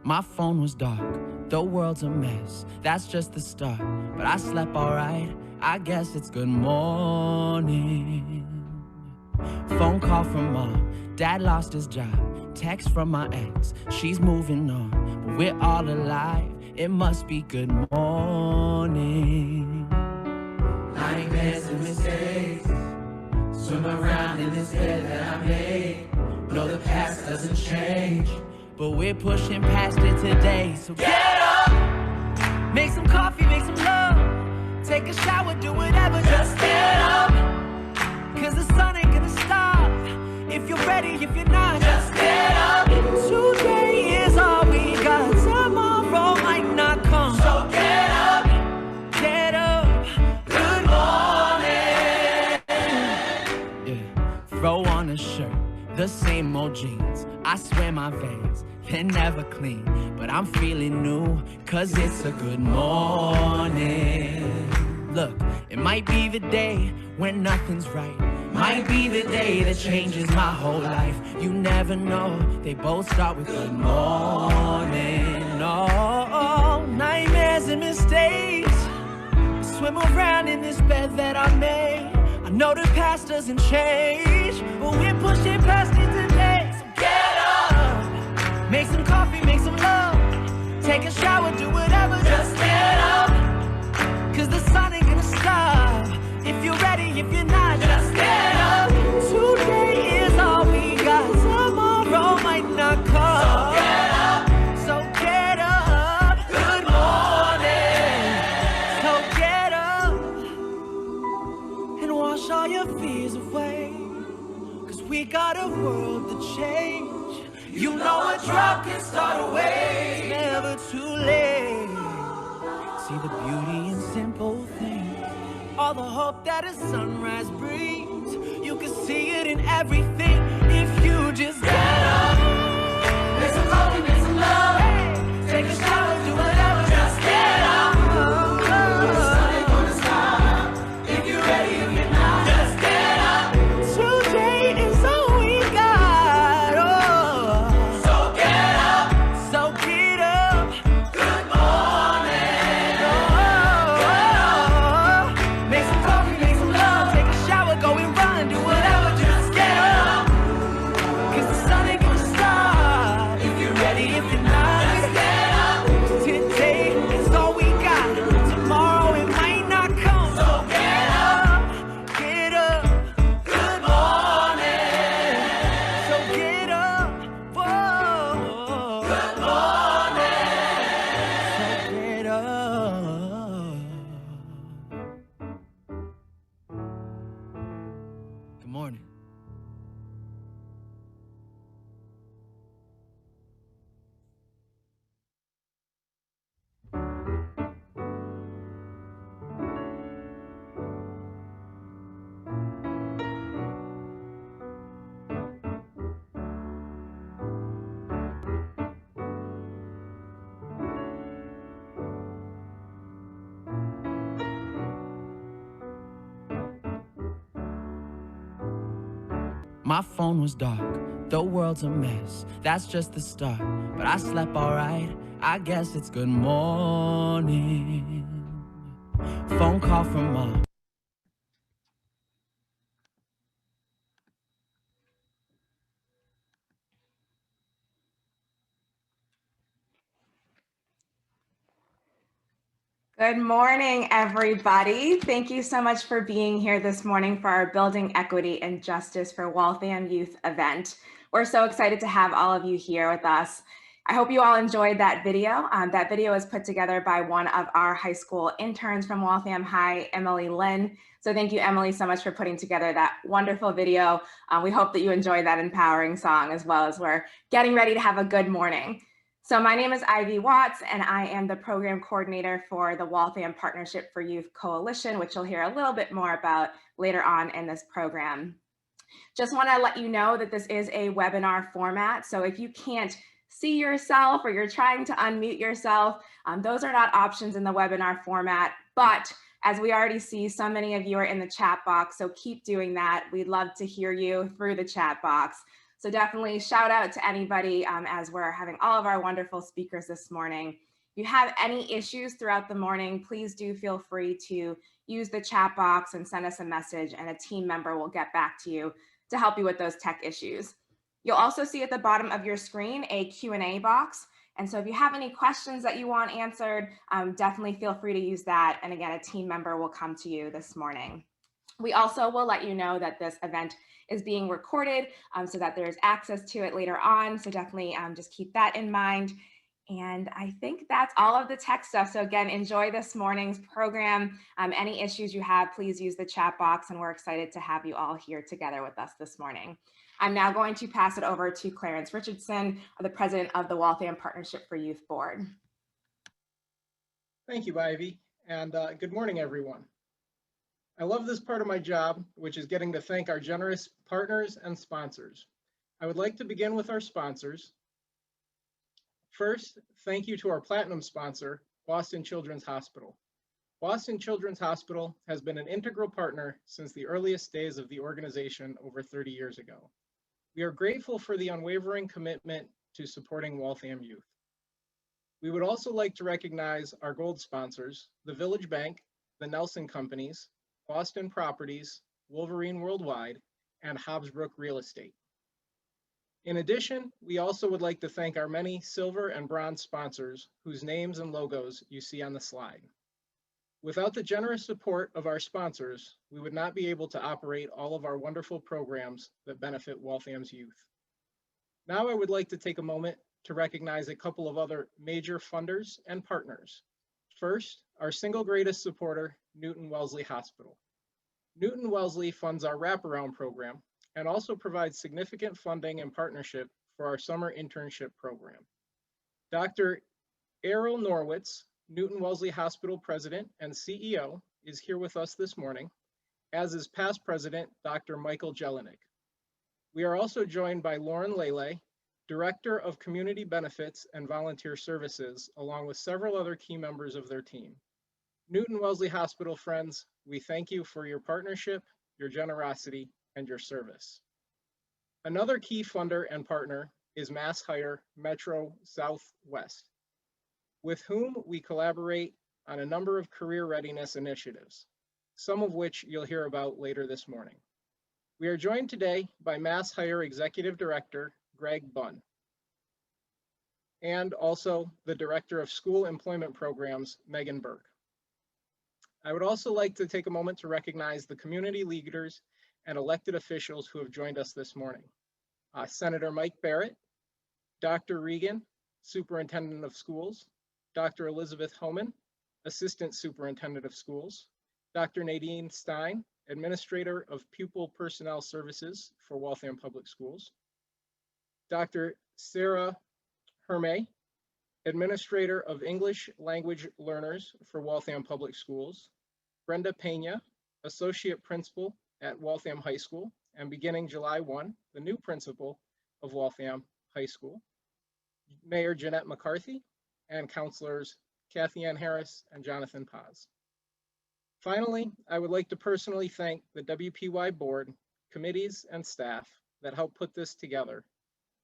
My phone was dark, the world's a mess, that's just the start. But I slept alright, I guess it's good morning. Phone call from mom, dad lost his job. Text from my ex, she's moving on. But we're all alive, it must be good morning. Nightmares and mistakes, swim around in this bed that I made. No, the past doesn't change, but we're pushing past it today. So get up, make some coffee, make some love, take a shower, do whatever, just get up. Cause the sun ain't gonna stop, if you're ready, if you're not, just get up. Today is all we got, tomorrow might not come. So get up, good morning. Yeah, throw on a shirt, the same old jeans. I swear my veins, they're never clean, but I'm feeling new, cause it's a good morning. Look, it might be the day when nothing's right, might be the day that changes my whole life. You never know, they both start with good morning. Oh, nightmares and mistakes, swim around in this bed that I made. I know the past doesn't change, but we're pushing past it today. So get up, make some coffee, make some love, take a shower, do whatever, just get up. Cause the sun ain't gonna stop, if you're ready, if you're not, just get up. Today is all we got, tomorrow might not come. So get up, good morning. So get up and wash all your fears away, cause we got a world to change. You know a drop can start a wave, it's never too late. See the beauty in simple things, all the hope that a sunrise brings. You can see it in everything if you just get up. Make some coffee, make some love, take a shower, do whatever, just get up. The sun ain't gonna stop, if you're ready, if you're not, just get up. Today is all we got, oh. So get up, so get up, good morning. Make some coffee, make some love, take a shower, go and run, do whatever, just get up. Cause the sun ain't gonna stop, if you're ready, if you're not, just get up. Today is all we got, tomorrow it might not come. So get up, good morning. So get up, whoa, good morning. So get up. Good morning. My phone was dark, the world's a mess, that's just the start. But I slept alright, I guess it's good morning. Phone call from mom. Good morning, everybody. Thank you so much for being here this morning for our Building Equity and Justice for Waltham Youth event. We're so excited to have all of you here with us. I hope you all enjoyed that video. That video was put together by one of our high school interns from Waltham High, Emily Lynn. So thank you, Emily, so much for putting together that wonderful video. We hope that you enjoyed that empowering song as well as we're getting ready to have a good morning. So my name is Ivy Watts, and I am the program coordinator for the Waltham Partnership for Youth Coalition, which you'll hear a little bit more about later on in this program. Just want to let you know that this is a webinar format. So if you can't see yourself or you're trying to unmute yourself, those are not options in the webinar format. But as we already see, so many of you are in the chat box, so keep doing that. We'd love to hear you through the chat box. So definitely shout out to anybody as we're having all of our wonderful speakers this morning. If you have any issues throughout the morning, please do feel free to use the chat box and send us a message, and a team member will get back to you to help you with those tech issues. You'll also see at the bottom of your screen a Q&A box. And so if you have any questions that you want answered, definitely feel free to use that. And again, a team member will come to you this morning. We also will let you know that this event is being recorded so that there's access to it later on. So definitely just keep that in mind. And I think that's all of the tech stuff. So again, enjoy this morning's program. Any issues you have, please use the chat box, and we're excited to have you all here together with us this morning. I'm now going to pass it over to Clarence Richardson, the president of the Waltham Partnership for Youth Board. Thank you, Ivy, and good morning, everyone. I love this part of my job, which is getting to thank our generous partners and sponsors. I would like to begin with our sponsors. First, thank you to our platinum sponsor, Boston Children's Hospital. Boston Children's Hospital has been an integral partner since the earliest days of the organization over 30 years ago. We are grateful for the unwavering commitment to supporting Waltham youth. We would also like to recognize our gold sponsors, the Village Bank, the Nelson Companies, Boston Properties, Wolverine Worldwide, and Hobbsbrook Real Estate. In addition, we also would like to thank our many silver and bronze sponsors whose names and logos you see on the slide. Without the generous support of our sponsors, we would not be able to operate all of our wonderful programs that benefit Waltham's youth. Now I would like to take a moment to recognize a couple of other major funders and partners. First, our single greatest supporter, Newton Wellesley Hospital. Newton Wellesley funds our wraparound program and also provides significant funding and partnership for our summer internship program. Dr. Errol Norwitz, Newton Wellesley Hospital President and CEO, is here with us this morning, as is past President, Dr. Michael Jelinek. We are also joined by Lauren Lele, Director of Community Benefits and Volunteer Services, along with several other key members of their team. Newton Wellesley Hospital friends, we thank you for your partnership, your generosity, and your service. Another key funder and partner is MassHire Metro Southwest, with whom we collaborate on a number of career readiness initiatives, some of which you'll hear about later this morning. We are joined today by MassHire Executive Director, Greg Bunn, and also the Director of School Employment Programs, Megan Burke. I would also like to take a moment to recognize the community leaders and elected officials who have joined us this morning. Senator Mike Barrett, Dr. Regan, Superintendent of Schools, Dr. Elizabeth Homan, Assistant Superintendent of Schools, Dr. Nadine Stein, Administrator of Pupil Personnel Services for Waltham Public Schools, Dr. Sarah Hermé, Administrator of English Language Learners for Waltham Public Schools, Brenda Pena, Associate Principal at Waltham High School, and beginning July 1, the new principal of Waltham High School, Mayor Jeanette McCarthy, and Councilors Kathy Ann Harris and Jonathan Paz. Finally, I would like to personally thank the WPY board, committees, and staff that helped put this together,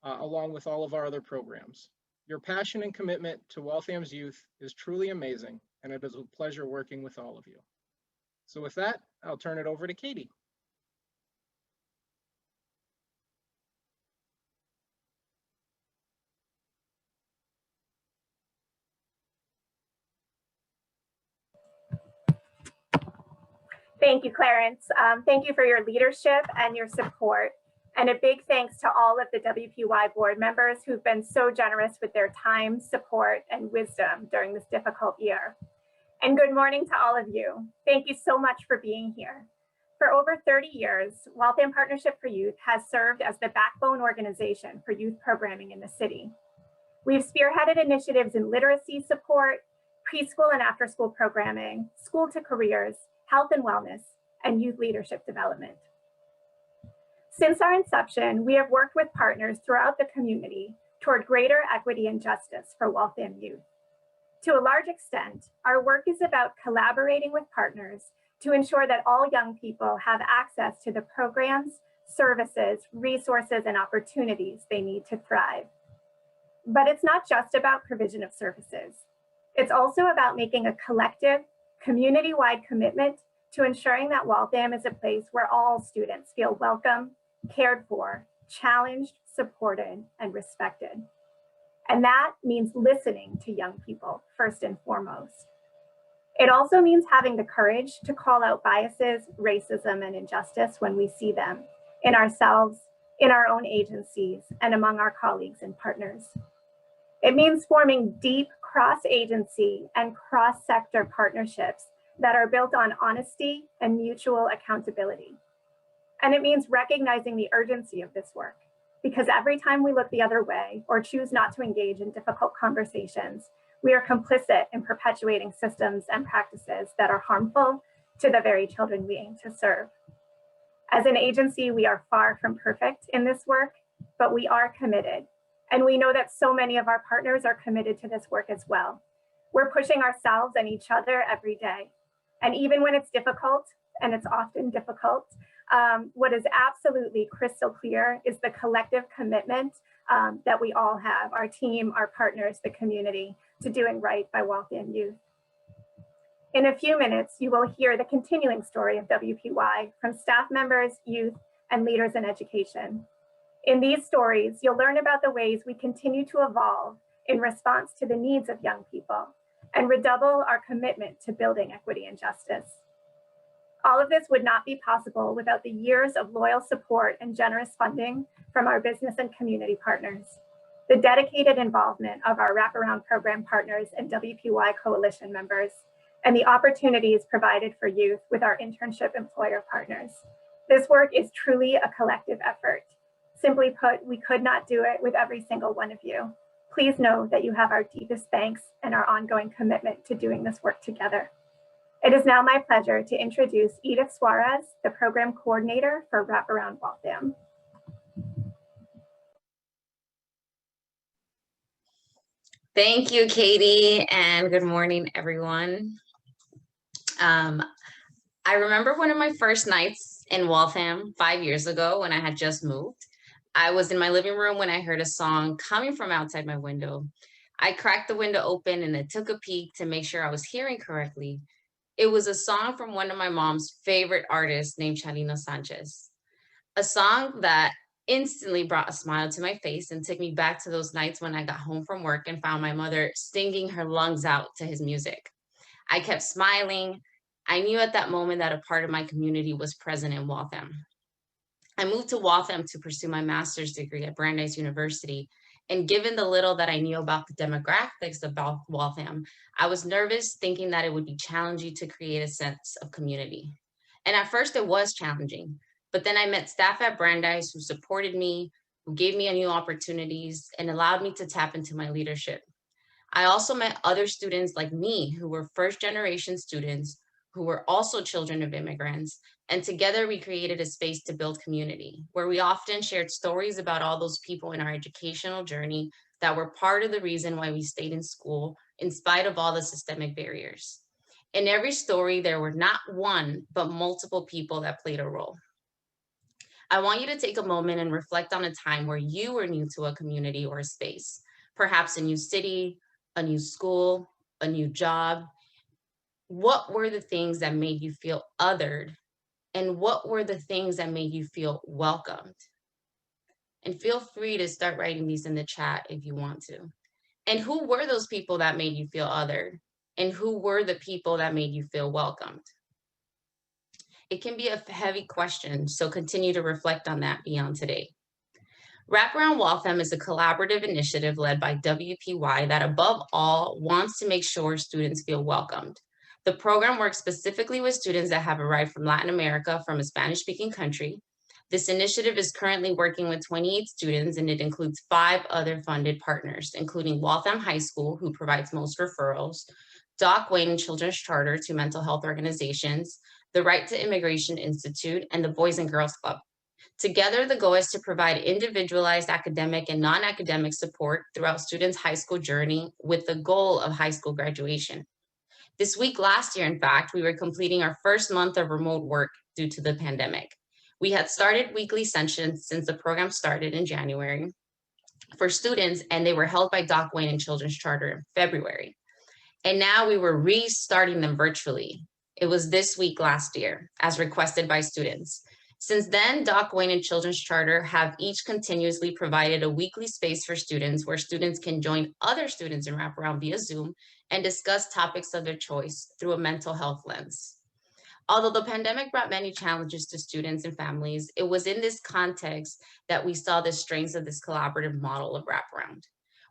along with all of our other programs. Your passion and commitment to Waltham's youth is truly amazing, and it is a pleasure working with all of you. So with that, I'll turn it over to Katie. Thank you, Clarence. Thank you for your leadership and your support. And a big thanks to all of the WPY board members who've been so generous with their time, support, and wisdom during this difficult year. And good morning to all of you. Thank you so much for being here. For over 30 years, Waltham Partnership for Youth has served as the backbone organization for youth programming in the city. We've spearheaded initiatives in literacy support, preschool and after-school programming, school to careers, health and wellness, and youth leadership development. Since our inception, we have worked with partners throughout the community toward greater equity and justice for Waltham youth. To a large extent, our work is about collaborating with partners to ensure that all young people have access to the programs, services, resources, and opportunities they need to thrive. But it's not just about provision of services. It's also about making a collective, community-wide commitment to ensuring that Waltham is a place where all students feel welcome, cared for, challenged, supported, and respected. And that means listening to young people first and foremost. It also means having the courage to call out biases, racism, and injustice when we see them in ourselves, in our own agencies, and among our colleagues and partners. It means forming deep cross-agency and cross-sector partnerships that are built on honesty and mutual accountability. And it means recognizing the urgency of this work, because every time we look the other way or choose not to engage in difficult conversations, we are complicit in perpetuating systems and practices that are harmful to the very children we aim to serve. As an agency, we are far from perfect in this work, but we are committed. And we know that so many of our partners are committed to this work as well. We're pushing ourselves and each other every day. And even when it's difficult, and it's often difficult, what is absolutely crystal clear is the collective commitment that we all have, our team, our partners, the community, to doing right by Waltham youth. In a few minutes, you will hear the continuing story of WPY from staff members, youth, and leaders in education. In these stories, you'll learn about the ways we continue to evolve in response to the needs of young people and redouble our commitment to building equity and justice. All of this would not be possible without the years of loyal support and generous funding from our business and community partners, the dedicated involvement of our wraparound program partners and WPY coalition members, and the opportunities provided for youth with our internship employer partners. This work is truly a collective effort. Simply put, we could not do it with every single one of you. Please know that you have our deepest thanks and our ongoing commitment to doing this work together. It is now my pleasure to introduce Edith Suarez, the program coordinator for Wraparound Waltham. Thank you, Katie, and good morning, everyone. I remember one of my first nights in Waltham 5 years ago when I had just moved. I was in my living room when I heard a song coming from outside my window. I cracked the window open and I took a peek to make sure I was hearing correctly. It was a song from one of my mom's favorite artists named Chalino Sanchez, a song that instantly brought a smile to my face and took me back to those nights when I got home from work and found my mother singing her lungs out to his music. I kept smiling. I knew at that moment that a part of my community was present in Waltham. I moved to Waltham to pursue my master's degree at Brandeis University. And given the little that I knew about the demographics of Waltham, I was nervous, thinking that it would be challenging to create a sense of community. And at first it was challenging, but then I met staff at Brandeis who supported me, who gave me new opportunities and allowed me to tap into my leadership. I also met other students like me who were first-generation students who were also children of immigrants. And together we created a space to build community, where we often shared stories about all those people in our educational journey that were part of the reason why we stayed in school, in spite of all the systemic barriers. In every story, there were not one, but multiple people that played a role. I want you to take a moment and reflect on a time where you were new to a community or a space, perhaps a new city, a new school, a new job. What were the things that made you feel othered? And what were the things that made you feel welcomed? And feel free to start writing these in the chat if you want to. And who were those people that made you feel othered? And who were the people that made you feel welcomed? It can be a heavy question, so continue to reflect on that beyond today. Wraparound Waltham is a collaborative initiative led by WPY that above all wants to make sure students feel welcomed. The program works specifically with students that have arrived from Latin America from a Spanish-speaking country. This initiative is currently working with 28 students, and it includes 5 other funded partners, including Waltham High School, who provides most referrals, Doc Wayne Children's Charter to mental health organizations, the Right to Immigration Institute, and the Boys and Girls Club. Together, the goal is to provide individualized academic and non-academic support throughout students' high school journey with the goal of high school graduation. This week last year, in fact, we were completing our first month of remote work due to the pandemic. We had started weekly sessions since the program started in January for students, and they were held by Doc Wayne and Children's Charter in February. And now we were restarting them virtually. It was this week last year, as requested by students. Since then, Doc Wayne and Children's Charter have each continuously provided a weekly space for students where students can join other students in wraparound via Zoom and discuss topics of their choice through a mental health lens. Although the pandemic brought many challenges to students and families, it was in this context that we saw the strengths of this collaborative model of wraparound.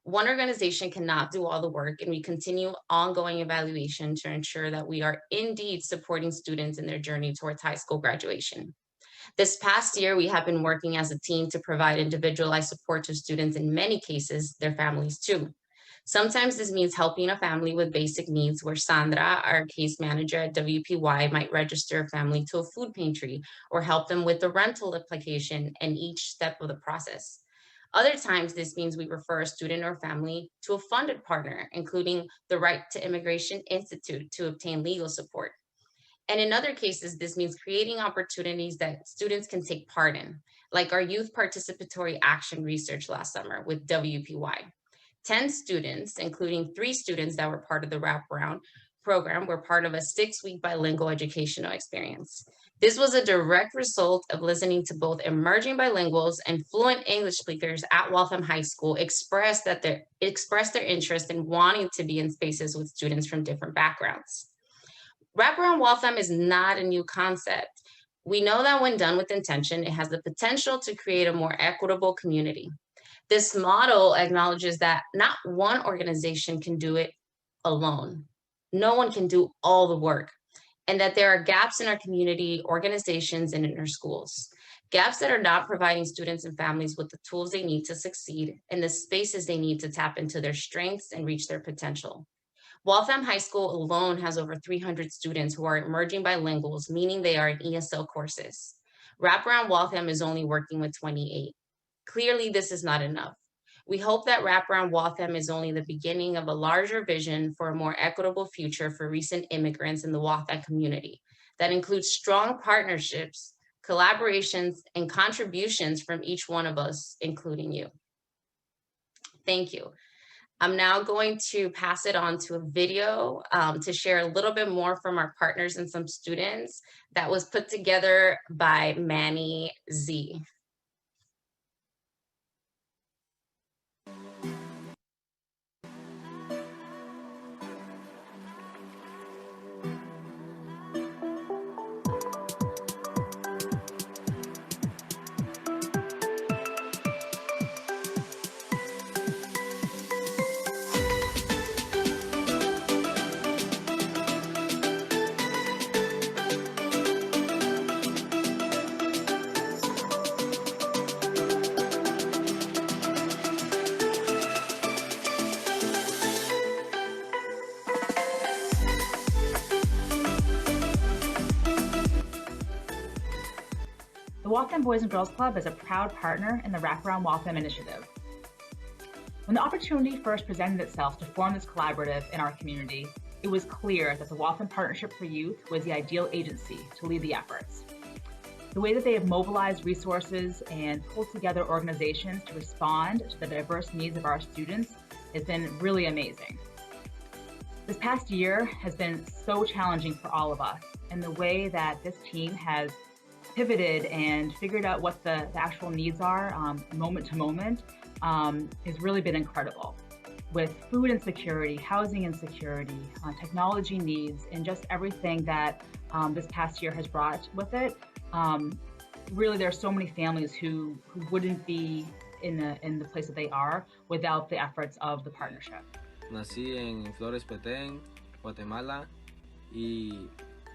One organization cannot do all the work, and we continue ongoing evaluation to ensure that we are indeed supporting students in their journey towards high school graduation. This past year, we have been working as a team to provide individualized support to students, in many cases, their families too. Sometimes this means helping a family with basic needs, where Sandra, our case manager at WPY, might register a family to a food pantry or help them with the rental application and each step of the process. Other times, this means we refer a student or family to a funded partner, including the Right to Immigration Institute, to obtain legal support. And in other cases, this means creating opportunities that students can take part in, like our youth participatory action research last summer with WPY. 10 students, including 3 students that were part of the wraparound program, were part of a 6-week bilingual educational experience. This was a direct result of listening to both emerging bilinguals and fluent English speakers at Waltham High School express their interest in wanting to be in spaces with students from different backgrounds. Wraparound Waltham is not a new concept. We know that when done with intention, it has the potential to create a more equitable community. This model acknowledges that not one organization can do it alone. No one can do all the work, and that there are gaps in our community, organizations, and in our schools. Gaps that are not providing students and families with the tools they need to succeed and the spaces they need to tap into their strengths and reach their potential. Waltham High School alone has over 300 students who are emerging bilinguals, meaning they are in ESL courses. Wraparound Waltham is only working with 28. Clearly, this is not enough. We hope that Wraparound Waltham is only the beginning of a larger vision for a more equitable future for recent immigrants in the Waltham community that includes strong partnerships, collaborations, and contributions from each one of us, including you. Thank you. I'm now going to pass it on to a video to share a little bit more from our partners and some students that was put together by Manny Z. The Waltham Boys and Girls Club is a proud partner in the Wraparound Waltham initiative. When the opportunity first presented itself to form this collaborative in our community, it was clear that the Waltham Partnership for Youth was the ideal agency to lead the efforts. The way that they have mobilized resources and pulled together organizations to respond to the diverse needs of our students has been really amazing. This past year has been so challenging for all of us, and the way that this team has pivoted and figured out what the actual needs are moment to moment has really been incredible. With food insecurity, housing insecurity, technology needs, and just everything that this past year has brought with it, really there are so many families who wouldn't be in the place that they are without the efforts of the partnership. Nací en Flores Petén, Guatemala, y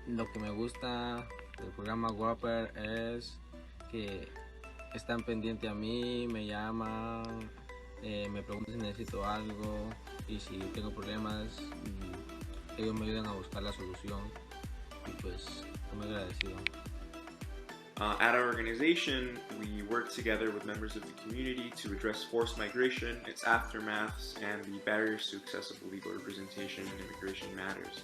lo que me gusta del programa Whopper es que están pendientes a mí, me llaman, me preguntan si necesito algo y si tengo problemas, ellos me ayudan a buscar la solución y pues muy agradecido. At our organization, we work together with members of the community to address forced migration, its aftermaths, and the barriers to accessible legal representation in immigration matters.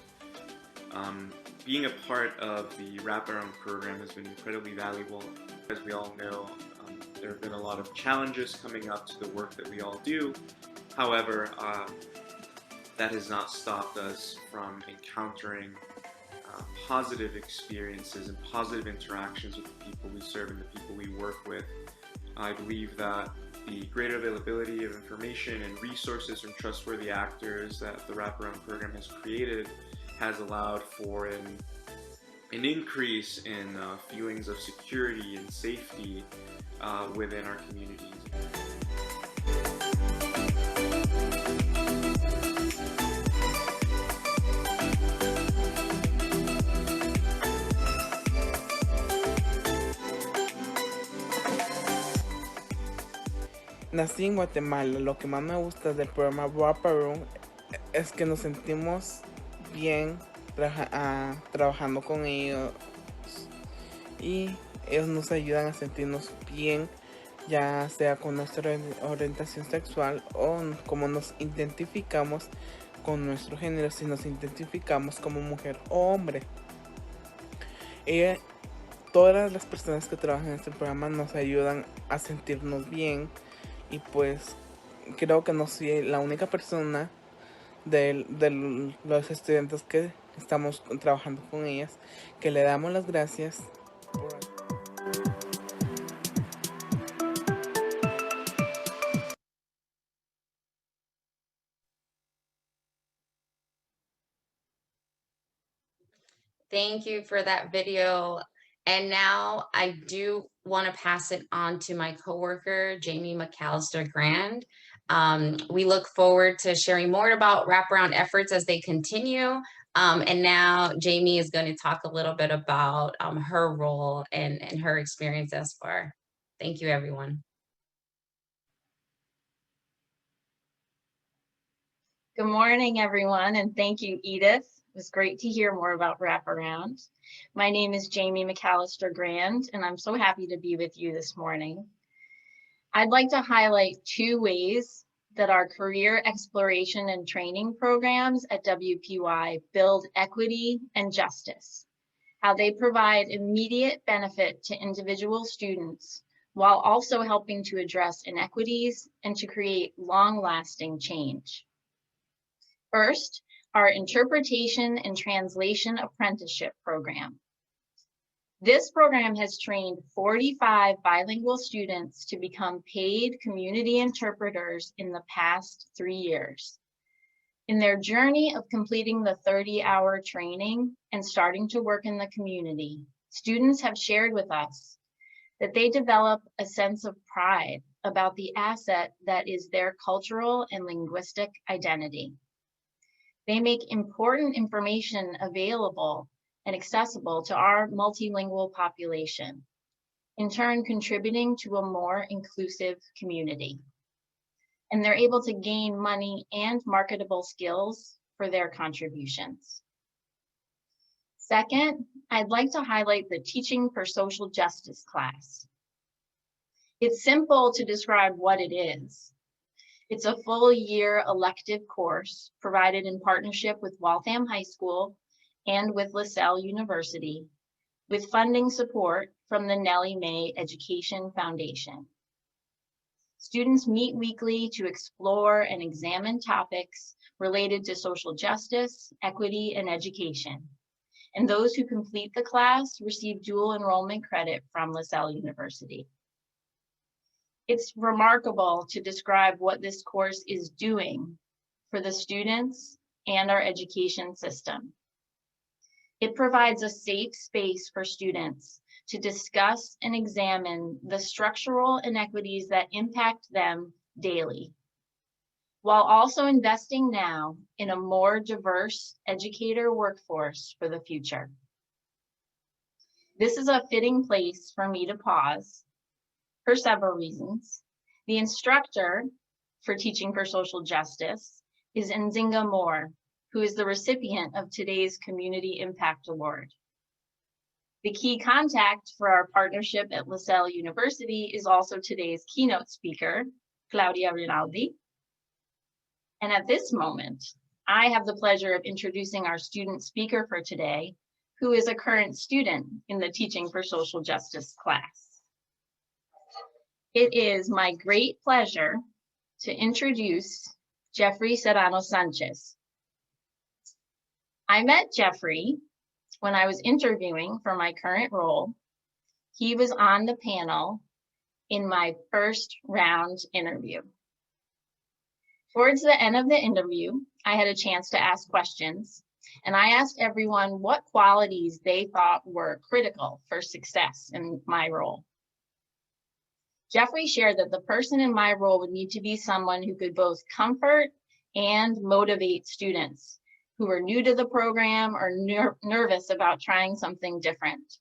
Being a part of the wraparound program has been incredibly valuable. As we all know, there have been a lot of challenges coming up to the work that we all do. However, that has not stopped us from encountering positive experiences and positive interactions with the people we serve and the people we work with. I believe that the greater availability of information and resources from trustworthy actors that the wraparound program has created has allowed for an increase in feelings of security and safety within our communities. Nací en Guatemala. Lo que más me gusta del programa Wraparound es que nos sentimos bien trabajando con ellos y ellos nos ayudan a sentirnos bien, ya sea con nuestra orientación sexual o como nos identificamos con nuestro género, si nos identificamos como mujer o hombre. Todas las personas que trabajan en este programa nos ayudan a sentirnos bien. Y pues creo que no soy la única persona de los estudiantes que estamos trabajando con ellas, que le damos las gracias por... Thank you for that video. And now I do want to pass it on to my coworker, Jamie McAllister Grand. We look forward to sharing more about wraparound efforts as they continue. And now Jamie is going to talk a little bit about her role and her experience thus far. Thank you, everyone. Good morning, everyone, and thank you, Edith. It was great to hear more about wraparound. My name is Jamie McAllister Grand, and I'm so happy to be with you this morning. I'd like to highlight 2 ways that our career exploration and training programs at WPY build equity and justice, how they provide immediate benefit to individual students while also helping to address inequities and to create long-lasting change. First, our Interpretation and Translation Apprenticeship Program. This program has trained 45 bilingual students to become paid community interpreters in the past 3 years. In their journey of completing the 30-hour training and starting to work in the community, students have shared with us that they develop a sense of pride about the asset that is their cultural and linguistic identity. They make important information available and accessible to our multilingual population, in turn contributing to a more inclusive community. And they're able to gain money and marketable skills for their contributions. Second, I'd like to highlight the Teaching for Social Justice class. It's simple to describe what it is. It's a full-year elective course provided in partnership with Waltham High School and with LaSalle University, with funding support from the Nellie Mae Education Foundation. Students meet weekly to explore and examine topics related to social justice, equity, and education. And those who complete the class receive dual enrollment credit from LaSalle University. It's remarkable to describe what this course is doing for the students and our education system. It provides a safe space for students to discuss and examine the structural inequities that impact them daily, while also investing now in a more diverse educator workforce for the future. This is a fitting place for me to pause for several reasons. The instructor for Teaching for Social Justice is Nzinga Moore, who is the recipient of today's Community Impact Award. The key contact for our partnership at LaSalle University is also today's keynote speaker, Claudia Rinaldi. And at this moment, I have the pleasure of introducing our student speaker for today, who is a current student in the Teaching for Social Justice class. It is my great pleasure to introduce Jeffrey Serrano Sanchez. I met Jeffrey when I was interviewing for my current role. He was on the panel in my first round interview. Towards the end of the interview, I had a chance to ask questions, and I asked everyone what qualities they thought were critical for success in my role. Jeffrey shared that the person in my role would need to be someone who could both comfort and motivate students who were new to the program or nervous about trying something different.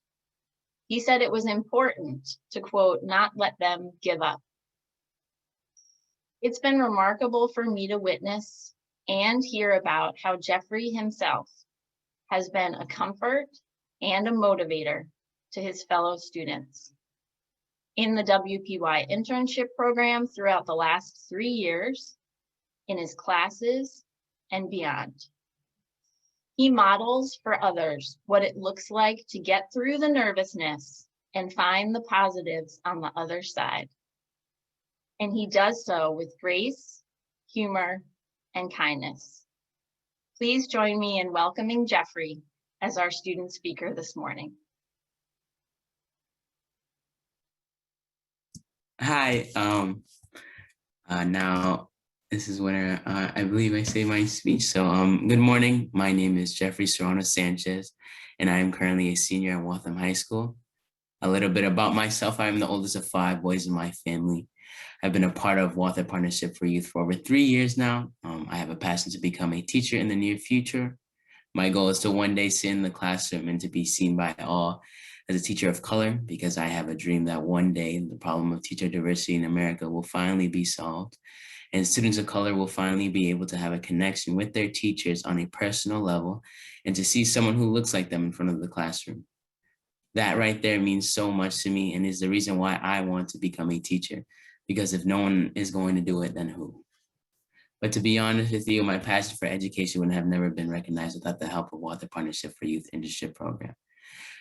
He said it was important to, quote, not let them give up. It's been remarkable for me to witness and hear about how Jeffrey himself has been a comfort and a motivator to his fellow students. In the WPY internship program throughout the last 3 years, in his classes and beyond. He models for others what it looks like to get through the nervousness and find the positives on the other side. And he does so with grace, humor, and kindness. Please join me in welcoming Jeffrey as our student speaker this morning. Hi, now this is where I believe I say my speech. So good morning, my name is Jeffrey Serrano Sanchez, and I am currently a senior at Waltham High School. A little bit about myself, I'm the oldest of 5 boys in my family. I've been a part of Waltham Partnership for Youth for over 3 years now. I have a passion to become a teacher in the near future. My goal is to one day sit in the classroom and to be seen by all as a teacher of color, because I have a dream that one day the problem of teacher diversity in America will finally be solved, and students of color will finally be able to have a connection with their teachers on a personal level and to see someone who looks like them in front of the classroom. That right there means so much to me and is the reason why I want to become a teacher, because if no one is going to do it, then who? But to be honest with you, my passion for education would have never been recognized without the help of Waltham Partnership for Youth internship program.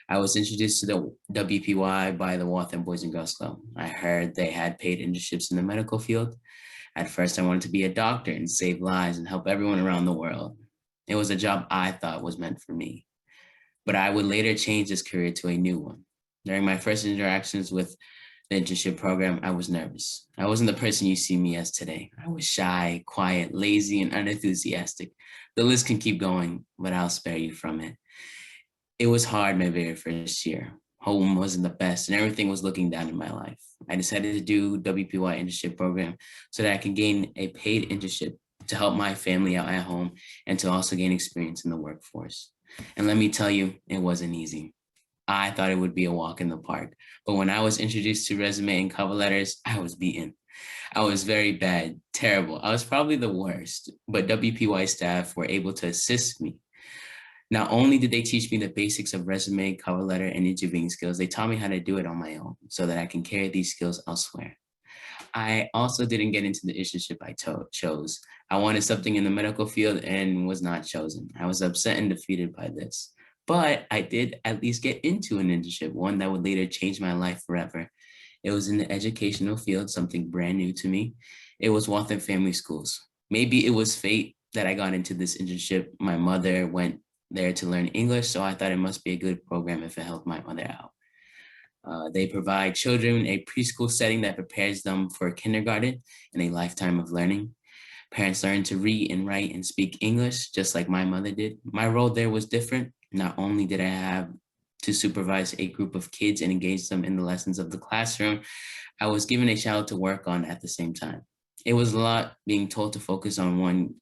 I was introduced to the WPY by the Waltham Boys and Girls Club. I heard they had paid internships in the medical field. At first, I wanted to be a doctor and save lives and help everyone around the world. It was a job I thought was meant for me, but I would later change this career to a new one. During my first interactions with the internship program, I was nervous. I wasn't the person you see me as today. I was shy, quiet, lazy, and unenthusiastic. The list can keep going, but I'll spare you from it. It was hard my very first year. Home wasn't the best and everything was looking down in my life. I decided to do WPY internship program so that I can gain a paid internship to help my family out at home and to also gain experience in the workforce. And let me tell you, it wasn't easy. I thought it would be a walk in the park, but when I was introduced to resume and cover letters, I was beaten. I was very bad, terrible. I was probably the worst, but WPY staff were able to assist me. Not only did they teach me the basics of resume, cover letter, and interviewing skills, they taught me how to do it on my own so that I can carry these skills elsewhere. I also didn't get into the internship I chose. I wanted something in the medical field and was not chosen. I was upset and defeated by this, but I did at least get into an internship, one that would later change my life forever. It was in the educational field, something brand new to me. It was Waltham Family Schools. Maybe it was fate that I got into this internship. My mother went there to learn English, so I thought it must be a good program if it helped my mother out. They provide children a preschool setting that prepares them for kindergarten and a lifetime of learning. Parents learn to read and write and speak English, just like my mother did. My role there was different. Not only did I have to supervise a group of kids and engage them in the lessons of the classroom, I was given a child to work on at the same time. It was a lot being told to focus on one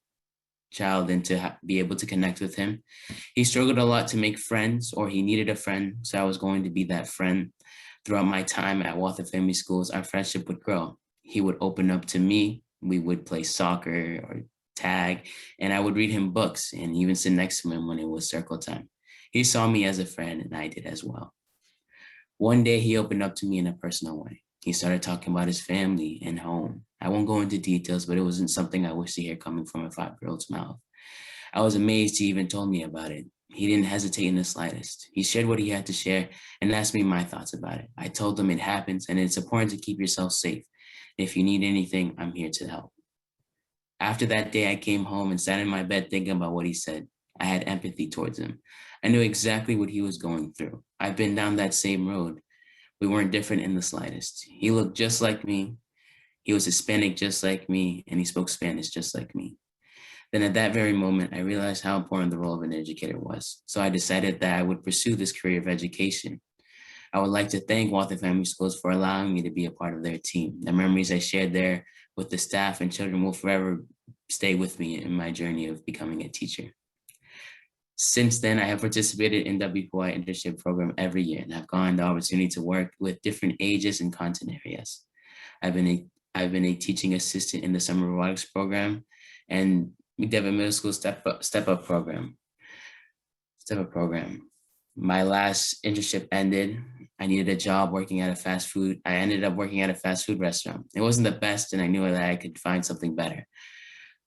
child and to be able to connect with him. He struggled a lot to make friends, or he needed a friend, so I was going to be that friend. Throughout my time at Waltham Family Schools, our friendship would grow. He would open up to me. We would play soccer or tag, and I would read him books and even sit next to him when it was circle time. He saw me as a friend, and I did as well. One day, he opened up to me in a personal way. He started talking about his family and home. I won't go into details, but it wasn't something I wish to hear coming from a 5-year-old's mouth. I was amazed he even told me about it. He didn't hesitate in the slightest. He shared what he had to share and asked me my thoughts about it. I told him it happens and it's important to keep yourself safe. If you need anything, I'm here to help. After that day, I came home and sat in my bed thinking about what he said. I had empathy towards him. I knew exactly what he was going through. I've been down that same road. We weren't different in the slightest. He looked just like me. He was Hispanic just like me, and he spoke Spanish just like me. Then at that very moment, I realized how important the role of an educator was. So I decided that I would pursue this career of education. I would like to thank Waltham Family Schools for allowing me to be a part of their team. The memories I shared there with the staff and children will forever stay with me in my journey of becoming a teacher. Since then, I have participated in WPY internship program every year and have gotten the opportunity to work with different ages and content areas. I've been a teaching assistant in the summer robotics program and McDevitt Middle School step up program. My last internship ended. I needed a job working at a fast food. I ended up working at a fast food restaurant. It wasn't the best, and I knew that I could find something better.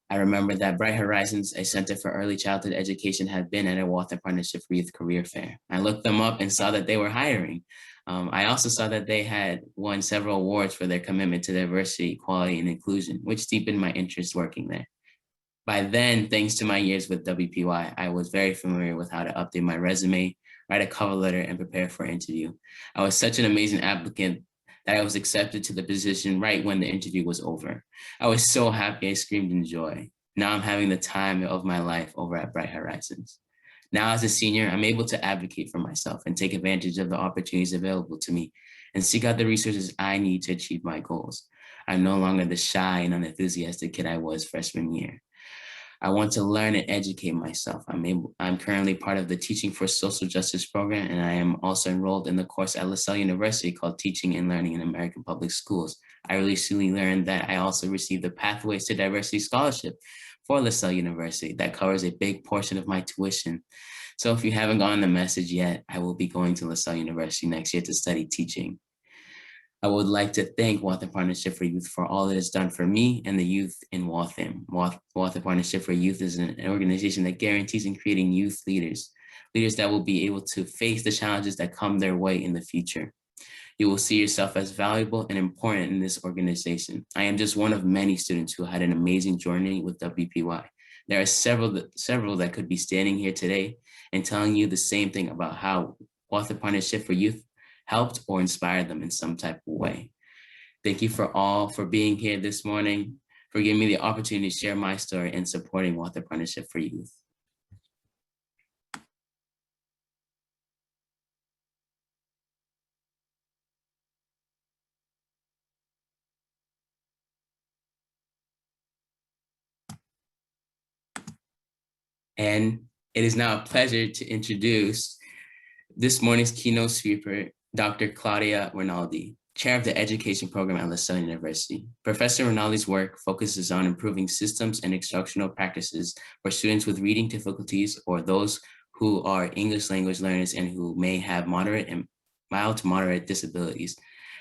I remember that Bright Horizons, a center for early childhood education, had been at a Waltham Partnership for Youth Career Fair. I looked them up and saw that they were hiring. I also saw that they had won several awards for their commitment to diversity, equality, and inclusion, which deepened my interest working there. By then, thanks to my years with WPY, I was very familiar with how to update my resume, write a cover letter, and prepare for an interview. I was such an amazing applicant that I was accepted to the position right when the interview was over. I was so happy I screamed in joy. Now I'm having the time of my life over at Bright Horizons. Now as a senior, I'm able to advocate for myself and take advantage of the opportunities available to me and seek out the resources I need to achieve my goals. I'm no longer the shy and unenthusiastic kid I was freshman year. I want to learn and educate myself. I'm currently part of the Teaching for Social Justice program, and I am also enrolled in the course at LaSalle University called Teaching and Learning in American Public Schools. I recently learned that I also received the Pathways to Diversity Scholarship for LaSalle University that covers a big portion of my tuition. So if you haven't gotten the message yet, I will be going to LaSalle University next year to study teaching. I would like to thank Waltham Partnership for Youth for all it has done for me and the youth in Waltham. Waltham Partnership for Youth is an organization that guarantees in creating youth leaders that will be able to face the challenges that come their way in the future. You will see yourself as valuable and important in this organization. I am just one of many students who had an amazing journey with WPY. There are several that could be standing here today and telling you the same thing about how Waltham Partnership for Youth helped or inspired them in some type of way. Thank you for being here this morning, for giving me the opportunity to share my story and supporting Waltham Partnership for Youth. And it is now a pleasure to introduce this morning's keynote speaker, Dr. Claudia Rinaldi, Chair of the Education Program at LaSalle University. Professor Rinaldi's work focuses on improving systems and instructional practices for students with reading difficulties or those who are English language learners and who may have moderate and mild to moderate disabilities.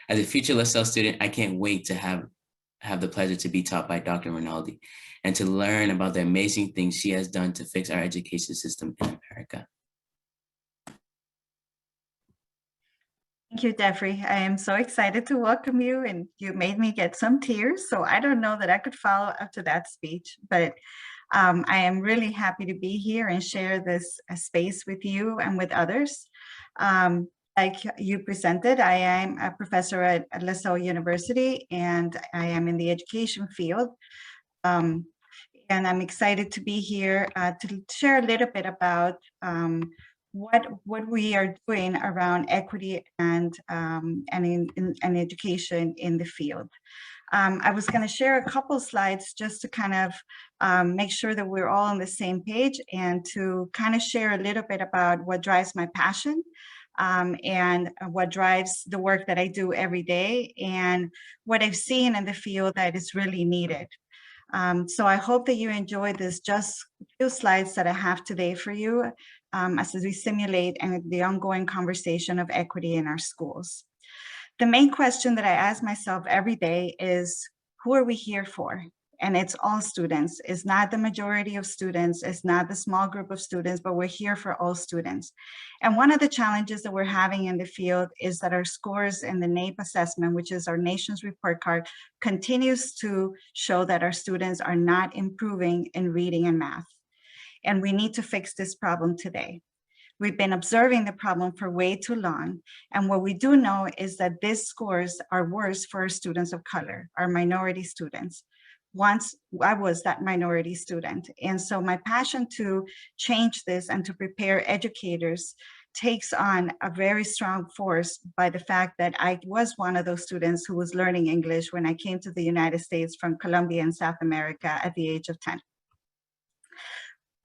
As a future LaSalle student, I can't wait to have the pleasure to be taught by Dr. Rinaldi and to learn about the amazing things she has done to fix our education system in America. Thank you, Jeffrey. I am so excited to welcome you, and you made me get some tears. So I don't know that I could follow up to that speech, but I am really happy to be here and share this space with you and with others. Like you presented, I am a professor at LaSalle University, and I am in the education field. And I'm excited to be here to share a little bit about what we are doing around equity and in education in the field. I was going to share a couple slides just to kind of make sure that we're all on the same page and to kind of share a little bit about what drives my passion and what drives the work that I do every day and what I've seen in the field that is really needed. So I hope that you enjoy this just few slides that I have today for you as we simulate and the ongoing conversation of equity in our schools. The main question that I ask myself every day is, who are we here for? and it's all students. It's not the majority of students, it's not the small group of students, but we're here for all students. And one of the challenges that we're having in the field is that our scores in the NAEP assessment, which is our nation's report card, continues to show that our students are not improving in reading and math. And we need to fix this problem today. We've been observing the problem for way too long. And what we do know is that these scores are worse for our students of color, our minority students. Once I was that minority student. And so my passion to change this and to prepare educators takes on a very strong force by the fact that I was one of those students who was learning English when I came to the United States from Colombia and South America at the age of 10.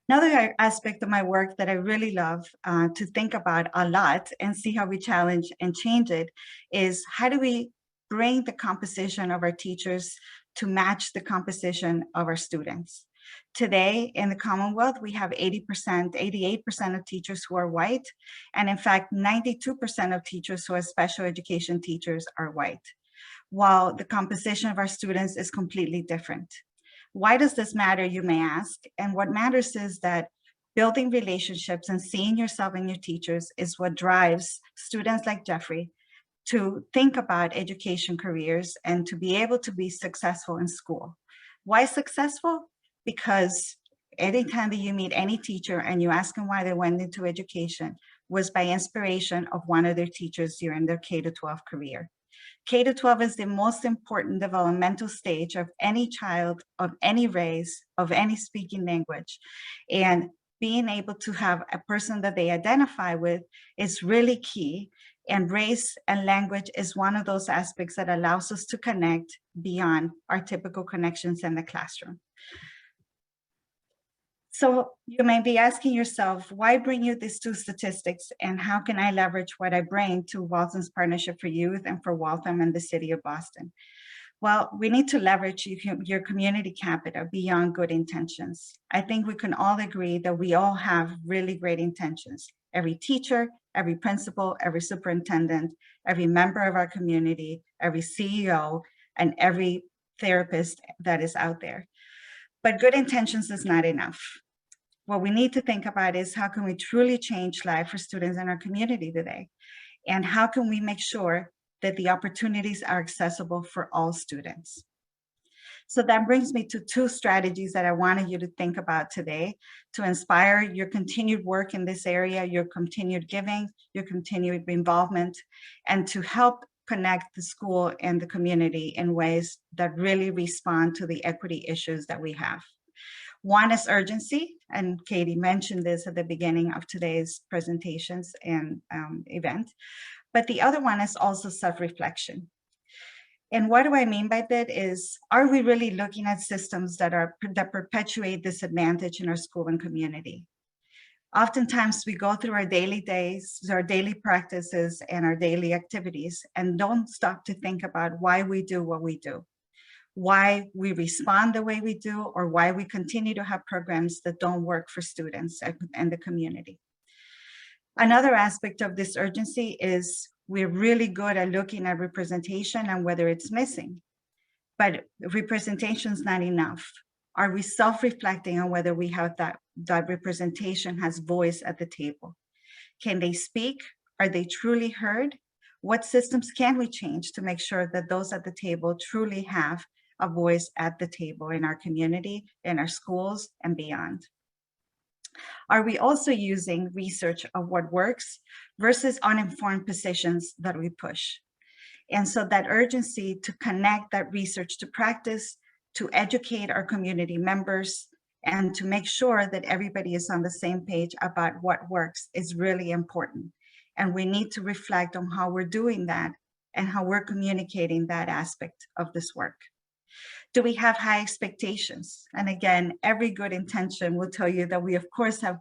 Another aspect of my work that I really love to think about a lot and see how we challenge and change it is how do we bring the composition of our teachers to match the composition of our students. Today in the Commonwealth, we have 80%, 88% of teachers who are white. And in fact, 92% of teachers who are special education teachers are white, while the composition of our students is completely different. Why does this matter, you may ask? And what matters is that building relationships and seeing yourself in your teachers is what drives students like Jeffrey to think about education careers and to be able to be successful in school. Why successful? Because anytime that you meet any teacher and you ask them why they went into education was by inspiration of one of their teachers during their K-12 career. K-12 is the most important developmental stage of any child, of any race, of any speaking language. And being able to have a person that they identify with is really key. And race and language is one of those aspects that allows us to connect beyond our typical connections in the classroom. So you may be asking yourself, why bring you these two statistics and how can I leverage what I bring to Waltham's Partnership for Youth and for Waltham and the City of Boston? Well, we need to leverage your community capital beyond good intentions. I think we can all agree that we all have really great intentions. Every teacher, every principal, every superintendent, every member of our community, every CEO, and every therapist that is out there. But good intentions is not enough. What we need to think about is how can we truly change life for students in our community today? And how can we make sure that the opportunities are accessible for all students? So that brings me to two strategies that I wanted you to think about today to inspire your continued work in this area, your continued giving, your continued involvement, and to help connect the school and the community in ways that really respond to the equity issues that we have. One is urgency, and Katie mentioned this at the beginning of today's presentations and event, but the other one is also self-reflection. And what do I mean by that is, are we really looking at systems that perpetuate disadvantage in our school and community? Oftentimes we go through our daily days, our daily practices and our daily activities and don't stop to think about why we do what we do, why we respond the way we do, or why we continue to have programs that don't work for students and the community. Another aspect of this urgency is we're really good at looking at representation and whether it's missing, but representation is not enough. Are we self-reflecting on whether we have that representation has voice at the table? Can they speak? Are they truly heard? What systems can we change to make sure that those at the table truly have a voice at the table in our community, in our schools, and beyond? Are we also using research of what works versus uninformed positions that we push? And so that urgency to connect that research to practice, to educate our community members, and to make sure that everybody is on the same page about what works is really important. And we need to reflect on how we're doing that and how we're communicating that aspect of this work. Do we have high expectations? And again, every good intention will tell you that we of course have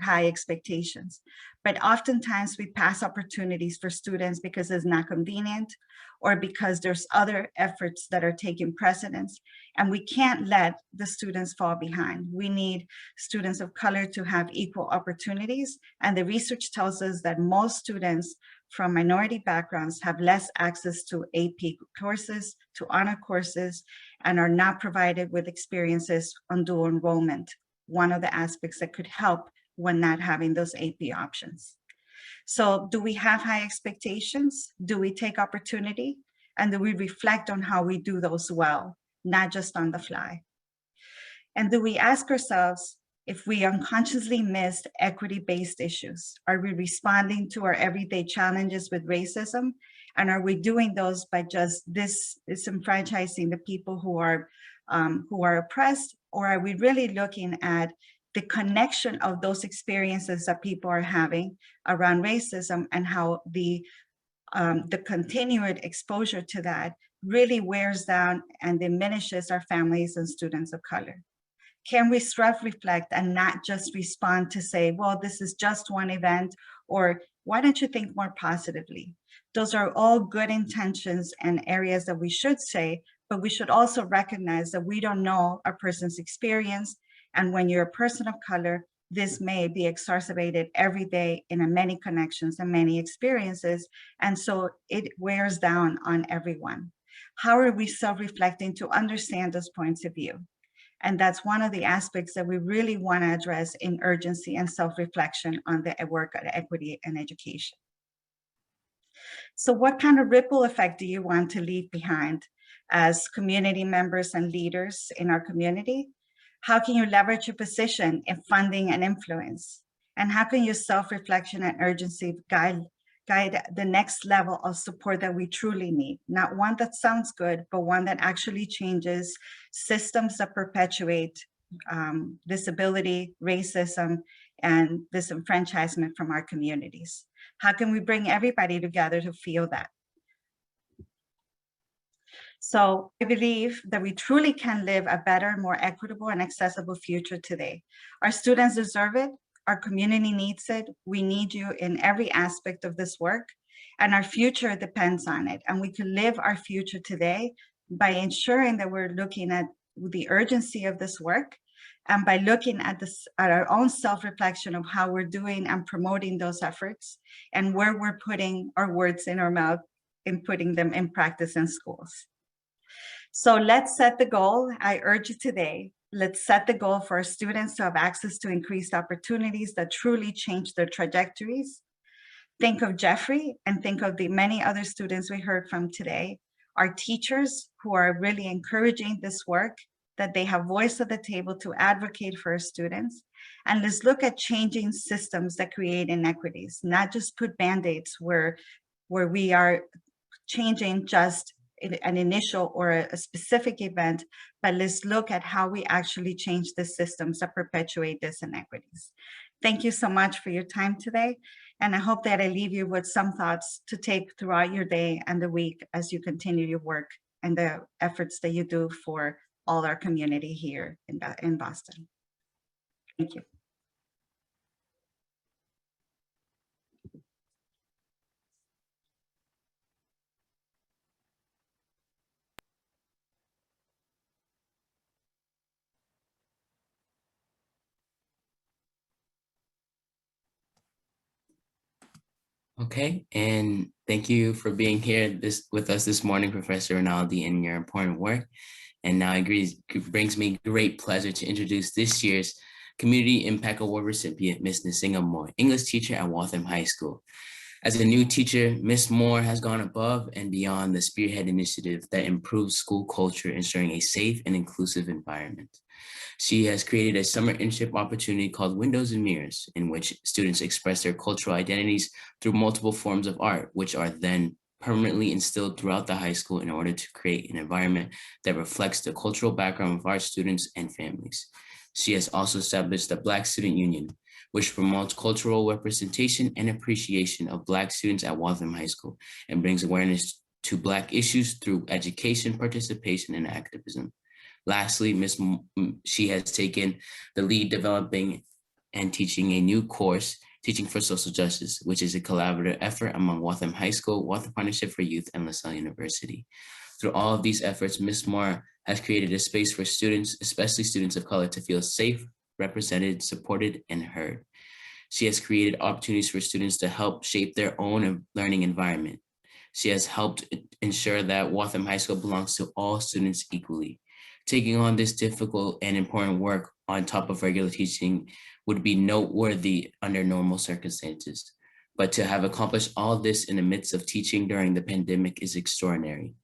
high expectations, but oftentimes we pass opportunities for students because it's not convenient or because there's other efforts that are taking precedence, and we can't let the students fall behind. We need students of color to have equal opportunities, and the research tells us that most students from minority backgrounds have less access to AP courses, to honor courses, and are not provided with experiences on dual enrollment, one of the aspects that could help when not having those AP options. So do we have high expectations? Do we take opportunity? And do we reflect on how we do those well, not just on the fly? And do we ask ourselves if we unconsciously missed equity-based issues? Are we responding to our everyday challenges with racism? And are we doing those by just disenfranchising the people who are oppressed? Or are we really looking at the connection of those experiences that people are having around racism and how the continued exposure to that really wears down and diminishes our families and students of color? Can we self-reflect and not just respond to say, well, this is just one event, or why don't you think more positively? Those are all good intentions and areas that we should say, but we should also recognize that we don't know a person's experience. And when you're a person of color, this may be exacerbated every day in many connections and many experiences. And so it wears down on everyone. How are we self-reflecting to understand those points of view? And that's one of the aspects that we really want to address in urgency and self-reflection on the work at equity and education. So what kind of ripple effect do you want to leave behind as community members and leaders in our community? How can you leverage your position in funding and influence? And how can your self-reflection and urgency guide the next level of support that we truly need? Not one that sounds good, but one that actually changes systems that perpetuate disability, racism, and disenfranchisement from our communities. How can we bring everybody together to feel that? So I believe that we truly can live a better, more equitable and accessible future today. Our students deserve it. Our community needs it. We need you in every aspect of this work, and our future depends on it. And we can live our future today by ensuring that we're looking at the urgency of this work, and by looking at our own self-reflection of how we're doing and promoting those efforts, and where we're putting our words in our mouth and putting them in practice in schools. So let's set the goal. I urge you today, let's set the goal for our students to have access to increased opportunities that truly change their trajectories. Think of Jeffrey and think of the many other students we heard from today, our teachers who are really encouraging this work, that they have voice at the table to advocate for our students. And let's look at changing systems that create inequities, not just put band-aids where we are changing just an initial or a specific event, but let's look at how we actually change the systems that perpetuate these inequities. Thank you so much for your time today. And I hope that I leave you with some thoughts to take throughout your day and the week as you continue your work and the efforts that you do for all our community here in Boston. Thank you. Okay, and thank you for being here with us this morning, Professor Rinaldi, and your important work. And now it brings me great pleasure to introduce this year's Community Impact Award recipient, Ms. Nasinga Moore, English teacher at Waltham High School. As a new teacher, Ms. Moore has gone above and beyond the Spearhead initiative that improves school culture, ensuring a safe and inclusive environment. She has created a summer internship opportunity called Windows and Mirrors, in which students express their cultural identities through multiple forms of art, which are then permanently instilled throughout the high school in order to create an environment that reflects the cultural background of our students and families. She has also established the Black Student Union, which promotes cultural representation and appreciation of Black students at Waltham High School and brings awareness to Black issues through education, participation, and activism. Lastly, she has taken the lead developing and teaching a new course, Teaching for Social Justice, which is a collaborative effort among Waltham High School, Waltham Partnership for Youth, and LaSalle University. Through all of these efforts, Ms. Moore has created a space for students, especially students of color, to feel safe, represented, supported, and heard. She has created opportunities for students to help shape their own learning environment. She has helped ensure that Waltham High School belongs to all students equally. Taking on this difficult and important work on top of regular teaching would be noteworthy under normal circumstances. But to have accomplished all this in the midst of teaching during the pandemic is extraordinary.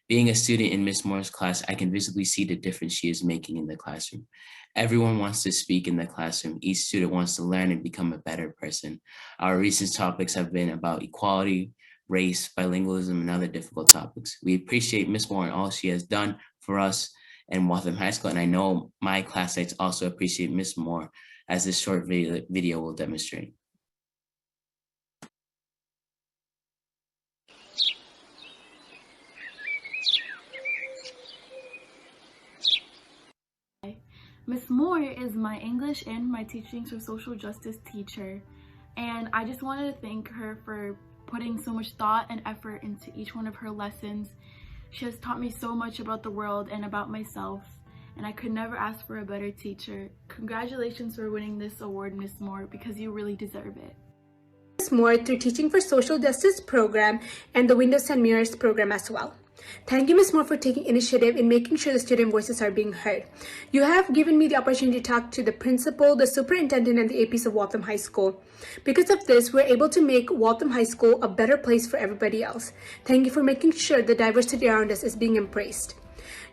Being a student in Miss Moore's class, I can visibly see the difference she is making in the classroom. Everyone wants to speak in the classroom. Each student wants to learn and become a better person. Our recent topics have been about equality, race, bilingualism, and other difficult topics. We appreciate Miss Moore and all she has done for us and Waltham High School, and I know my classmates also appreciate Miss Moore, as this short video will demonstrate. Miss Moore is my English and my teachings for social justice teacher, and I just wanted to thank her for putting so much thought and effort into each one of her lessons. She has taught me so much about the world and about myself, and I could never ask for a better teacher. Congratulations for winning this award, Miss Moore, because you really deserve it. Miss Moore through Teaching for Social Justice program and the Windows and Mirrors program as well. Thank you, Ms. Moore, for taking initiative in making sure the student voices are being heard. You have given me the opportunity to talk to the principal, the superintendent, and the APs of Waltham High School. Because of this, we're able to make Waltham High School a better place for everybody else. Thank you for making sure the diversity around us is being embraced.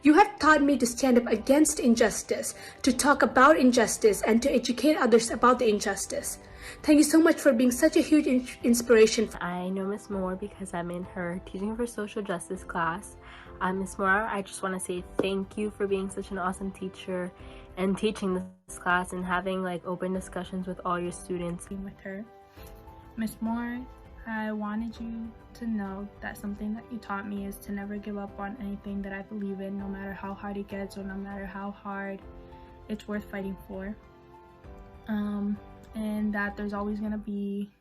You have taught me to stand up against injustice, to talk about injustice, and to educate others about the injustice. Thank you so much for being such a huge inspiration. I know Miss Moore because I'm in her Teaching for Social Justice class. Miss Moore, I just want to say thank you for being such an awesome teacher and teaching this class and having like open discussions with all your students. With her. Miss Moore, I wanted you to know that something that you taught me is to never give up on anything that I believe in, no matter how hard it gets or no matter how hard it's worth fighting for. And that there's always going to be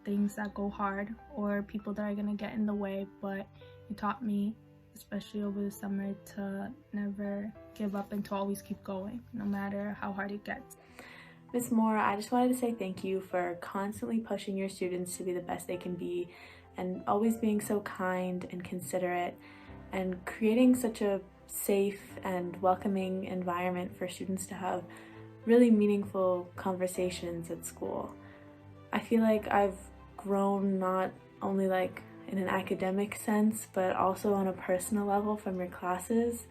things that go hard or people that are going to get in the way, but you taught me, especially over the summer, to never give up and to always keep going, no matter how hard it gets. Ms. Moore, I just wanted to say thank you for constantly pushing your students to be the best they can be and always being so kind and considerate and creating such a safe and welcoming environment for students to have really meaningful conversations at school. I feel like I've grown not only like in an academic sense, but also on a personal level from your classes.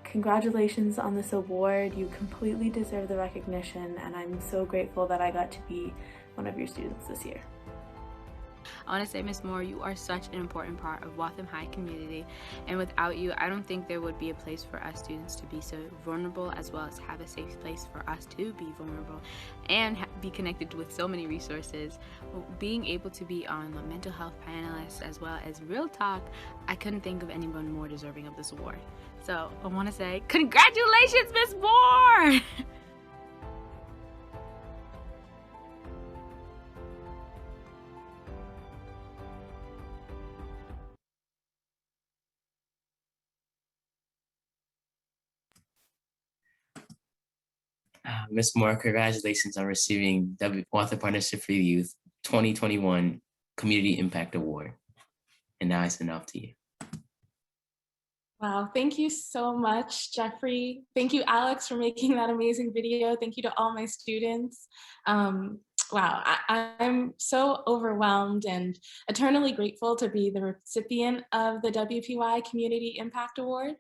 Congratulations on this award. You completely deserve the recognition, and I'm so grateful that I got to be one of your students this year. I want to say, Ms. Moore, you are such an important part of Waltham High community, and without you, I don't think there would be a place for us students to be so vulnerable, as well as have a safe place for us to be vulnerable and be connected with so many resources. Being able to be on the mental health panelists as well as Real Talk, I couldn't think of anyone more deserving of this award. So I want to say, congratulations, Ms. Moore! Ms. Moore, congratulations on receiving the Waltham Partnership for Youth 2021 Community Impact Award. And now I send it off to you. Wow, thank you so much, Jeffrey. Thank you, Alex, for making that amazing video. Thank you to all my students. Wow, I'm so overwhelmed and eternally grateful to be the recipient of the WPY Community Impact Award.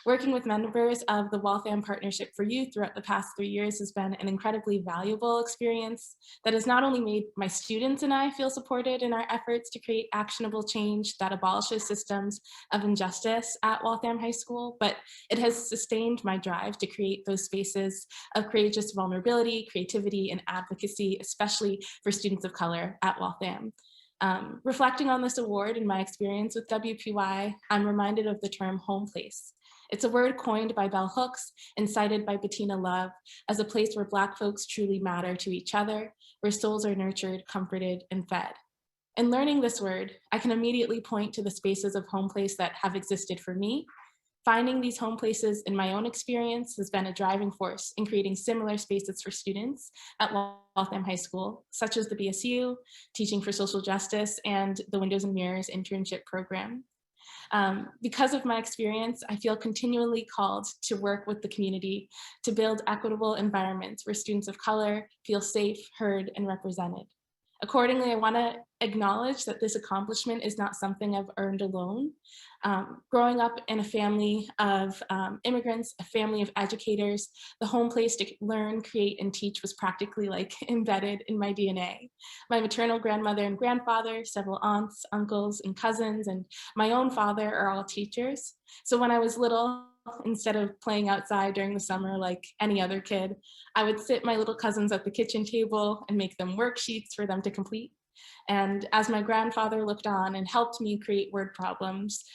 Working with members of the Waltham Partnership for Youth throughout the past 3 years has been an incredibly valuable experience that has not only made my students and I feel supported in our efforts to create actionable change that abolishes systems of injustice at Waltham High School, but it has sustained my drive to create those spaces of courageous vulnerability, creativity, and advocacy, especially for students of color at Waltham. Reflecting on this award and my experience with WPY, I'm reminded of the term home place. It's a word coined by Bell Hooks and cited by Bettina Love as a place where Black folks truly matter to each other, where souls are nurtured, comforted, and fed. In learning this word, I can immediately point to the spaces of home place that have existed for me. Finding these home places in my own experience has been a driving force in creating similar spaces for students at Waltham High School, such as the BSU, Teaching for Social Justice, and the Windows and Mirrors internship program. Because of my experience, I feel continually called to work with the community to build equitable environments where students of color feel safe, heard, and represented. Accordingly, I want to acknowledge that this accomplishment is not something I've earned alone. Growing up in a family of immigrants, a family of educators, the home place to learn, create, and teach was practically like embedded in my DNA. My maternal grandmother and grandfather, several aunts, uncles, and cousins, and my own father are all teachers. So when I was little, instead of playing outside during the summer like any other kid, I would sit my little cousins at the kitchen table and make them worksheets for them to complete. And as my grandfather looked on and helped me create word problems,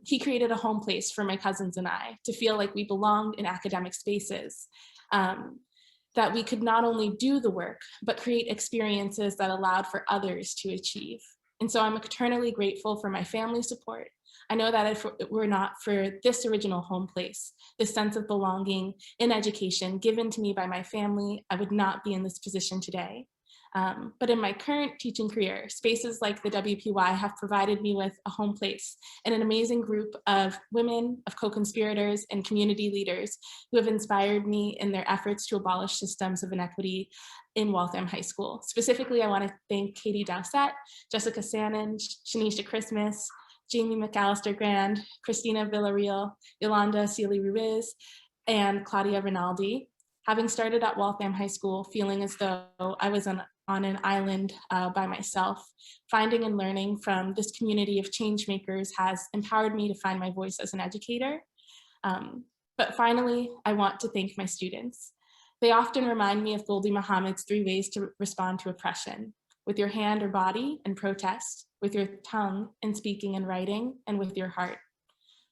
he created a home place for my cousins and I to feel like we belonged in academic spaces, that we could not only do the work, but create experiences that allowed for others to achieve. And so I'm eternally grateful for my family's support. I know that if it were not for this original home place, this sense of belonging in education given to me by my family, I would not be in this position today. But in my current teaching career, spaces like the WPY have provided me with a home place and an amazing group of women, of co-conspirators, and community leaders who have inspired me in their efforts to abolish systems of inequity in Waltham High School. Specifically, I want to thank Katie Dowsett, Jessica Sannon, Shanisha Christmas, Jamie McAllister Grand, Christina Villarreal, Yolanda Sealy Ruiz, and Claudia Rinaldi. Having started at Waltham High School, feeling as though I was on an island by myself, finding and learning from this community of change makers has empowered me to find my voice as an educator. But finally, I want to thank my students. They often remind me of Goldie Muhammad's 3 ways to respond to oppression: with your hand or body and protest, with your tongue in speaking and writing, and with your heart.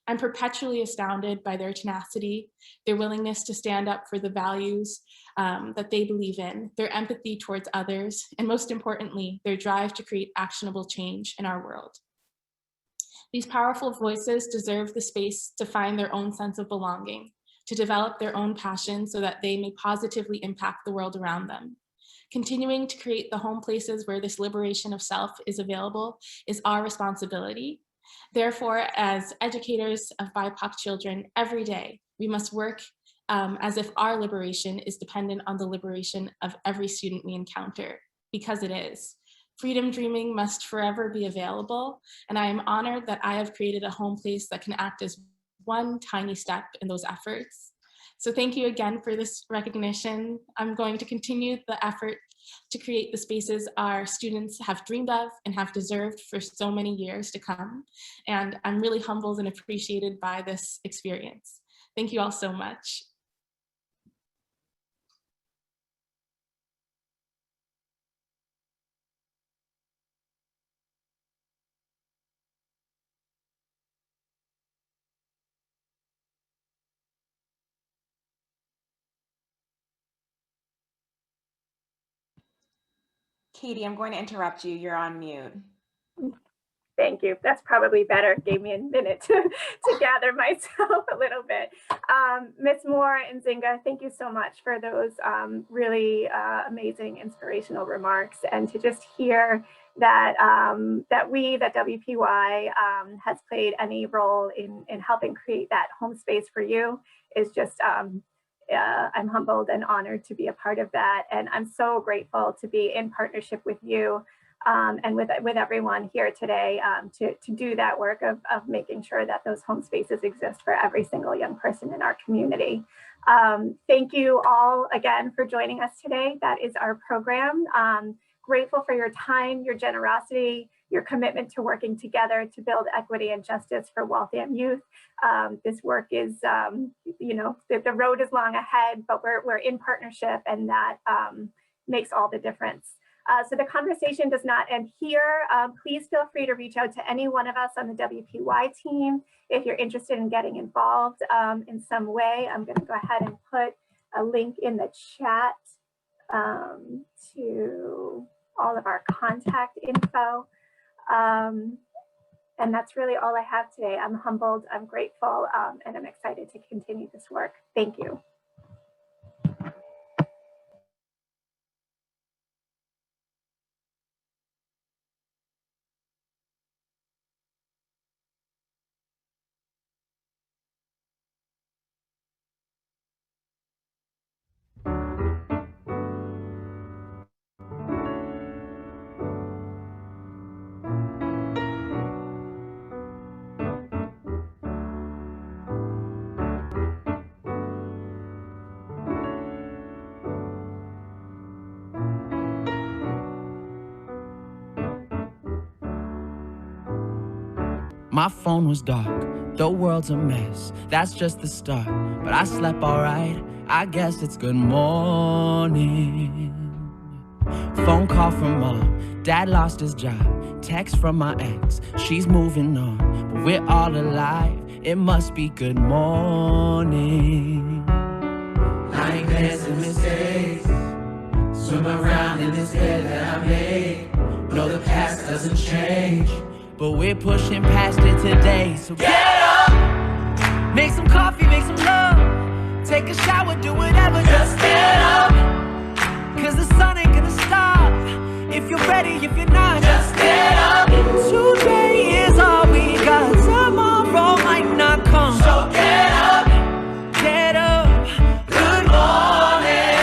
I'm perpetually astounded by their tenacity, their willingness to stand up for the values that they believe in, their empathy towards others, and most importantly, their drive to create actionable change in our world. These powerful voices deserve the space to find their own sense of belonging, to develop their own passion so that they may positively impact the world around them. Continuing to create the home places where this liberation of self is available is our responsibility. Therefore, as educators of BIPOC children, every day we must work as if our liberation is dependent on the liberation of every student we encounter, because it is. Freedom dreaming must forever be available, and I am honored that I have created a home place that can act as one tiny step in those efforts. So thank you again for this recognition. I'm going to continue the effort to create the spaces our students have dreamed of and have deserved for so many years to come. And I'm really humbled and appreciated by this experience. Thank you all so much. Katie, I'm going to interrupt you. You're on mute. Thank you. That's probably better. It gave me a minute to gather myself a little bit. Ms. Moore and Zinga, thank you so much for those really amazing, inspirational remarks, and to just hear that that WPY has played any role in helping create that home space for you is just I'm humbled and honored to be a part of that. And I'm so grateful to be in partnership with you and with everyone here today to do that work of making sure that those home spaces exist for every single young person in our community. Thank you all again for joining us today. That is our program. Grateful for your time, your generosity, your commitment to working together to build equity and justice for Waltham youth. This work is, you know, the road is long ahead, but we're in partnership, and that makes all the difference. So the conversation does not end here. Please feel free to reach out to any one of us on the WPY team if you're interested in getting involved in some way. I'm going to go ahead and put a link in the chat to all of our contact info. And that's really all I have today. I'm humbled, I'm grateful, and I'm excited to continue this work. Thank you. My phone was dark, the world's a mess. That's just the start, but I slept alright. I guess it's good morning. Phone call from mom, dad lost his job. Text from my ex, she's moving on, but we're all alive. It must be good morning. Nightmares and mistakes, swim around in this bed that I made. No, the past doesn't change, but we're pushing past it today. So get up, make some coffee, make some love, take a shower, do whatever, just get up. Cause the sun ain't gonna stop. If you're ready, if you're not, just get up. Today is all we got, tomorrow might not come. So get up, get up, good morning.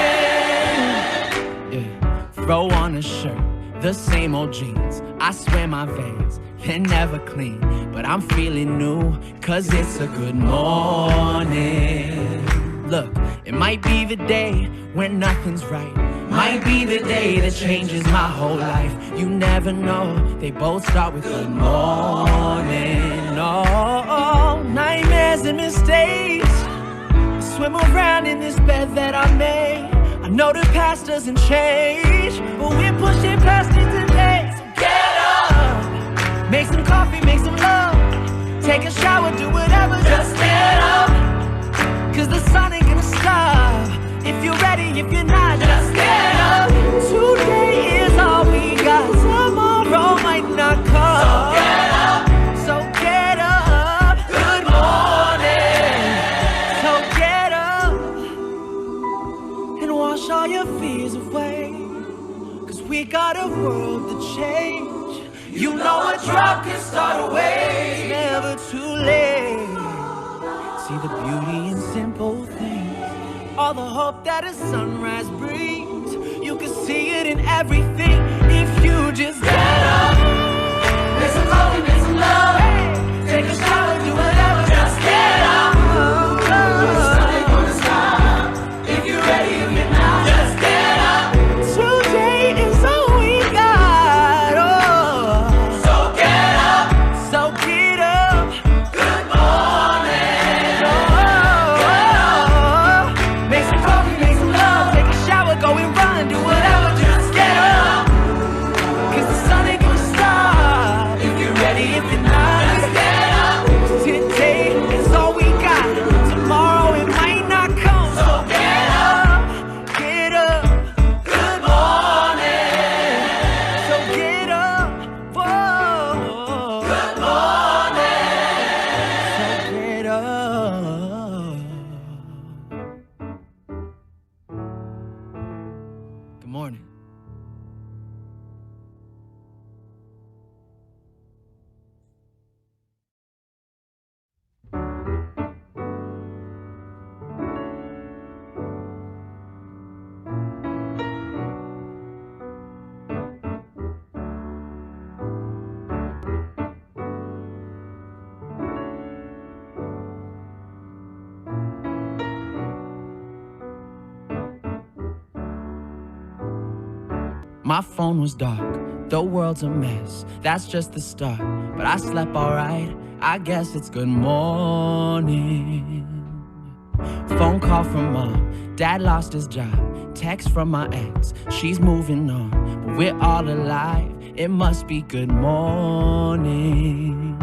Yeah. Throw on a shirt, the same old jeans. I swear my veins, they're never clean, but I'm feeling new, cause it's a good morning. Look, it might be the day when nothing's right, might be the day that changes my whole life. You never know, they both start with good morning. Oh, nightmares and mistakes, swim around in this bed that I made. I know the past doesn't change, but we're pushing past it today. So get up, make some coffee, make some love, take a shower, do whatever, just get up. Cause the sun ain't gonna stop. If you're ready, if you're not, just get up. Today is all we got, tomorrow might not come. So get up, so get up, good morning. So get up and wash all your fears away, cause we got a world to change. You know a drop can start a wave, it's never too late. See the beauty in simple things, all the hope that a sunrise brings. You can see it in everything if you just get up. Make some coffee, make some love, take a shower, do whatever, just get up. The sun ain't gonna stop. If you're ready, if you're not, just get up. Today is all we got. Oh, so get up, so get up. Good morning. Make some coffee, make some love, take a shower, go and run, do whatever, just get up. Cause the sun ain't gonna stop. If you're ready, if you're not, just get up. Today is all we got, tomorrow it might not come. So get up, good morning. So get up, whoa, good morning. So get up. Good morning. My phone was dark, the world's a mess. That's just the start, but I slept alright. I guess it's good morning. Phone call from mom, dad lost his job. Text from my ex, she's moving on, but we're all alive. It must be good morning.